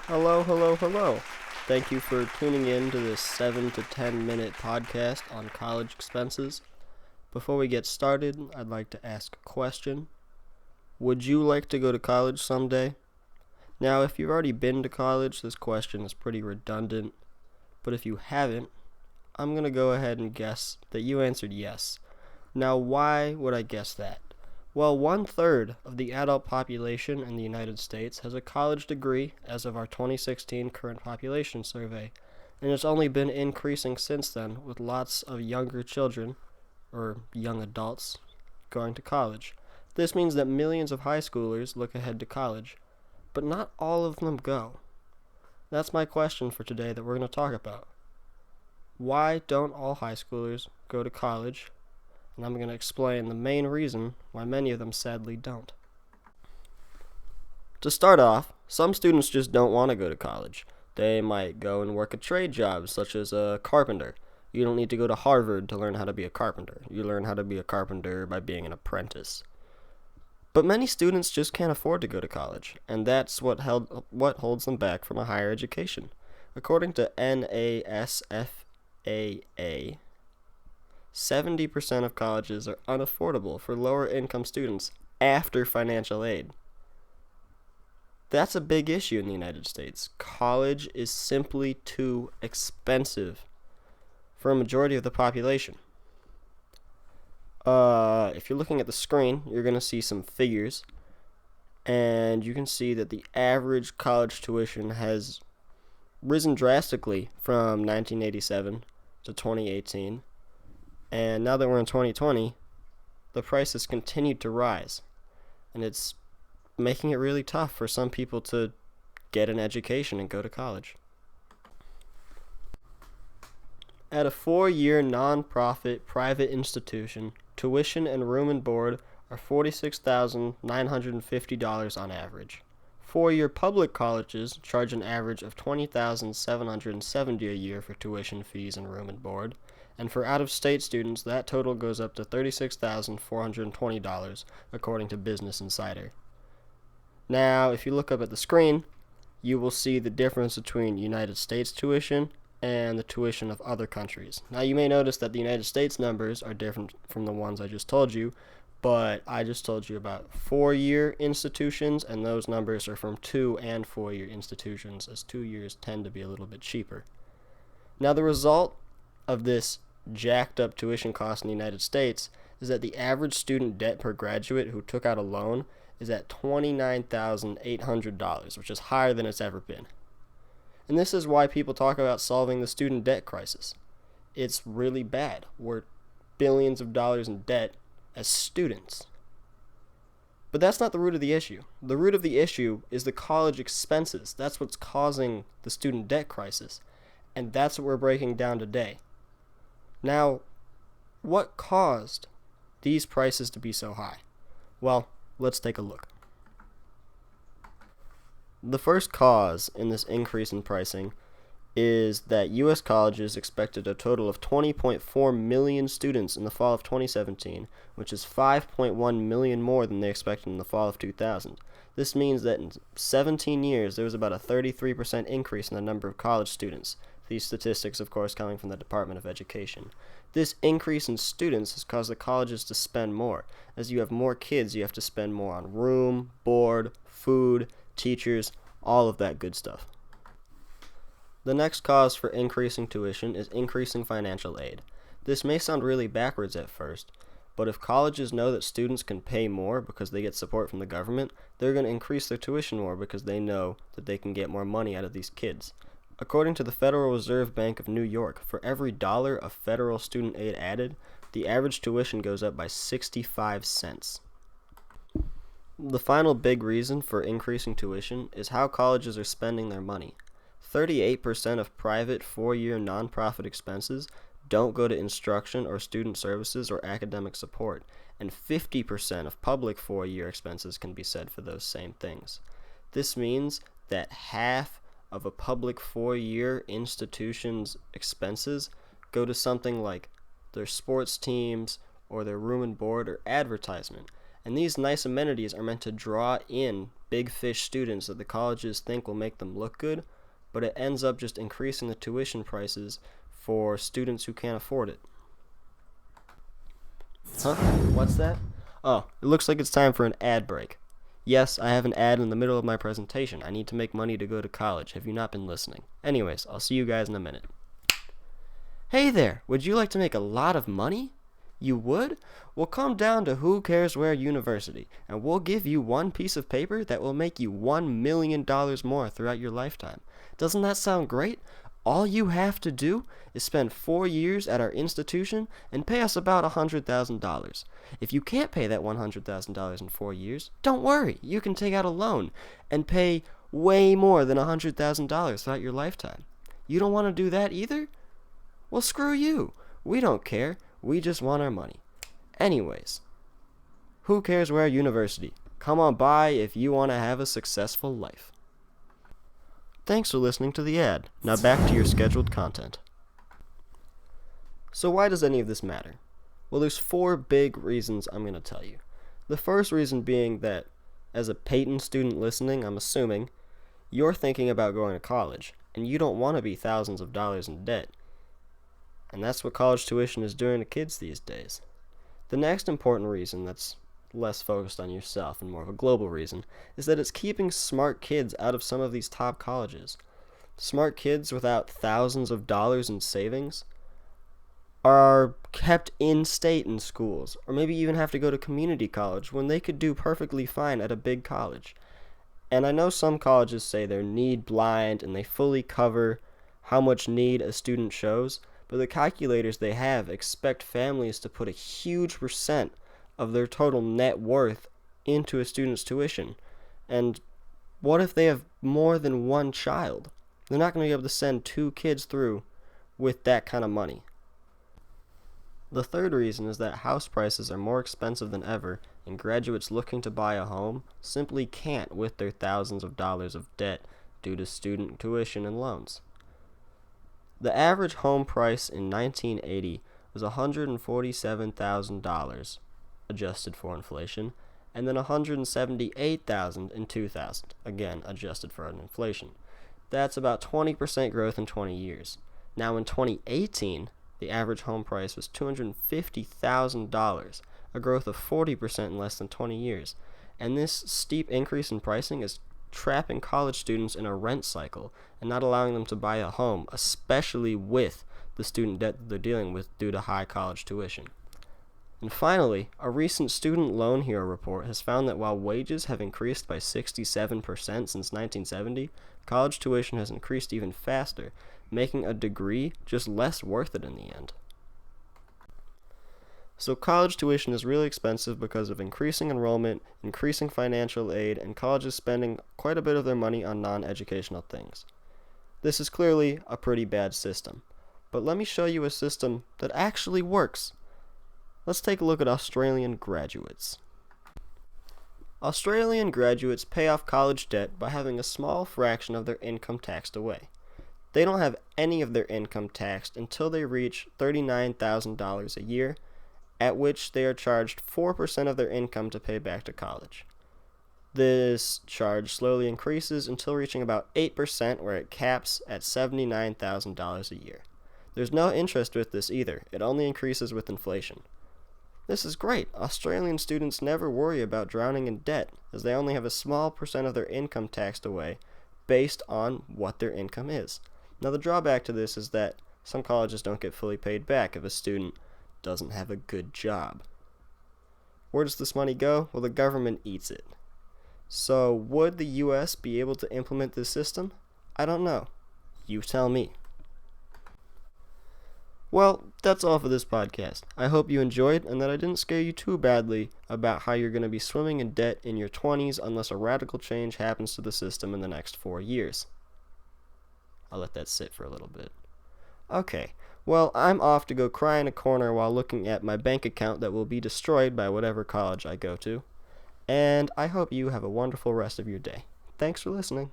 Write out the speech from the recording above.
Hello, hello, hello. Thank you for tuning in to this 7 to 10 minute podcast on college expenses. Before we get started, I'd like to ask a question. Would you like to go to college someday? Now, if you've already been to college, this question is pretty redundant. But if you haven't, I'm going to go ahead and guess that you answered yes. Now, why would I guess that? Well, 1/3 of the adult population in the United States has a college degree as of our 2016 current population survey, and it's only been increasing since then with lots of younger children, or young adults, going to college. This means that millions of high schoolers look ahead to college, but not all of them go. That's my question for today that we're going to talk about. Why don't all high schoolers go to college? And I'm going to explain the main reason why many of them sadly don't. To start off, some students just don't want to go to college. They might go and work a trade job, such as a carpenter. You don't need to go to Harvard to learn how to be a carpenter. You learn how to be a carpenter by being an apprentice. But many students just can't afford to go to college, and that's what holds them back from a higher education. According to NASFAA, 70% of colleges are unaffordable for lower income students after financial aid. That's a big issue in the United States. College is simply too expensive for a majority of the population. If you're looking at the screen, you're going to see some figures, and you can see that the average college tuition has risen drastically from 1987 to 2018. And now that we're in 2020, the prices continued to rise. And it's making it really tough for some people to get an education and go to college. At a 4-year non-profit private institution, tuition and room and board are $46,950 on average. 4-year public colleges charge an average of $20,770 a year for tuition fees and room and board. And for out-of-state students, that total goes up to $36,420, according to Business Insider. Now, if you look up at the screen, you will see the difference between United States tuition and the tuition of other countries. Now, you may notice that the United States numbers are different from the ones I just told you, but I just told you about 4-year institutions, and those numbers are from 2 and 4-year institutions, as 2 years tend to be a little bit cheaper. Now, the result of this jacked up tuition cost in the United States is that the average student debt per graduate who took out a loan is at $29,800, which is higher than it's ever been. And this is why people talk about solving the student debt crisis. It's really bad. We're billions of dollars in debt as students. But that's not the root of the issue. The root of the issue is the college expenses. That's what's causing the student debt crisis. And that's what we're breaking down today. Now, what caused these prices to be so high? Well, let's take a look. The first cause in this increase in pricing is that U.S. colleges expected a total of 20.4 million students in the fall of 2017, which is 5.1 million more than they expected in the fall of 2000. This means that in 17 years, there was about a 33% increase in the number of college students. These statistics, of course, coming from the Department of Education. This increase in students has caused the colleges to spend more. As you have more kids, you have to spend more on room, board, food, teachers, all of that good stuff. The next cause for increasing tuition is increasing financial aid. This may sound really backwards at first, but if colleges know that students can pay more because they get support from the government, they're going to increase their tuition more because they know that they can get more money out of these kids. According to the Federal Reserve Bank of New York, for every dollar of federal student aid added, the average tuition goes up by 65 cents. The final big reason for increasing tuition is how colleges are spending their money. 38% of private 4-year nonprofit expenses don't go to instruction or student services or academic support, and 50% of public 4-year expenses can be said for those same things. This means that half of a public 4-year institution's expenses go to something like their sports teams or their room and board or advertisement. And these nice amenities are meant to draw in big fish students that the colleges think will make them look good, but it ends up just increasing the tuition prices for students who can't afford it. Huh? What's that? Oh, it looks like it's time for an ad break. Yes, I have an ad in the middle of my presentation. I need to make money to go to college. Have you not been listening? Anyways, I'll see you guys in a minute. Hey there, would you like to make a lot of money? You would? Well, come down to Who Cares Where University, and we'll give you one piece of paper that will make you $1 million more throughout your lifetime. Doesn't that sound great? All you have to do is spend 4 years at our institution and pay us about $100,000. If you can't pay that $100,000 in 4 years, don't worry. You can take out a loan and pay way more than $100,000 throughout your lifetime. You don't want to do that either? Well, screw you. We don't care. We just want our money. Anyways, Who Cares Where University? Come on by if you want to have a successful life. Thanks for listening to the ad. Now back to your scheduled content. So why does any of this matter? Well, there's 4 big reasons I'm going to tell you. The first reason being that, as a Peyton student listening, I'm assuming, you're thinking about going to college, and you don't want to be thousands of dollars in debt. And that's what college tuition is doing to kids these days. The next important reason that's less focused on yourself and more of a global reason is that it's keeping smart kids out of some of these top colleges. Smart kids without thousands of dollars in savings are kept in state in schools, or maybe even have to go to community college when they could do perfectly fine at a big college. And I know some colleges say they're need blind and they fully cover how much need a student shows, but the calculators they have expect families to put a huge percent of their total net worth into a student's tuition. And what if they have more than one child? They're not going to be able to send 2 kids through with that kind of money. The third reason is that house prices are more expensive than ever, and graduates looking to buy a home simply can't with their thousands of dollars of debt due to student tuition and loans. The average home price in 1980 was $147,000, adjusted for inflation, and then $178,000 in 2000, again adjusted for inflation. That's about 20% growth in 20 years. Now in 2018, the average home price was $250,000, a growth of 40% in less than 20 years. And this steep increase in pricing is trapping college students in a rent cycle and not allowing them to buy a home, especially with the student debt that they're dealing with due to high college tuition. And finally, a recent Student Loan Hero report has found that while wages have increased by 67% since 1970, college tuition has increased even faster, making a degree just less worth it in the end. So college tuition is really expensive because of increasing enrollment, increasing financial aid, and colleges spending quite a bit of their money on non-educational things. This is clearly a pretty bad system, but let me show you a system that actually works. Let's take a look at Australian graduates. Australian graduates pay off college debt by having a small fraction of their income taxed away. They don't have any of their income taxed until they reach $39,000 a year, at which they are charged 4% of their income to pay back to college. This charge slowly increases until reaching about 8%, where it caps at $79,000 a year. There's no interest with this either. It only increases with inflation. This is great. Australian students never worry about drowning in debt, as they only have a small percent of their income taxed away based on what their income is. Now, the drawback to this is that some colleges don't get fully paid back if a student doesn't have a good job. Where does this money go? Well, the government eats it. So, would the U.S. be able to implement this system? I don't know. You tell me. Well, that's all for this podcast. I hope you enjoyed and that I didn't scare you too badly about how you're going to be swimming in debt in your 20s unless a radical change happens to the system in the next 4 years. I'll let that sit for a little bit. Okay, well, I'm off to go cry in a corner while looking at my bank account that will be destroyed by whatever college I go to. And I hope you have a wonderful rest of your day. Thanks for listening.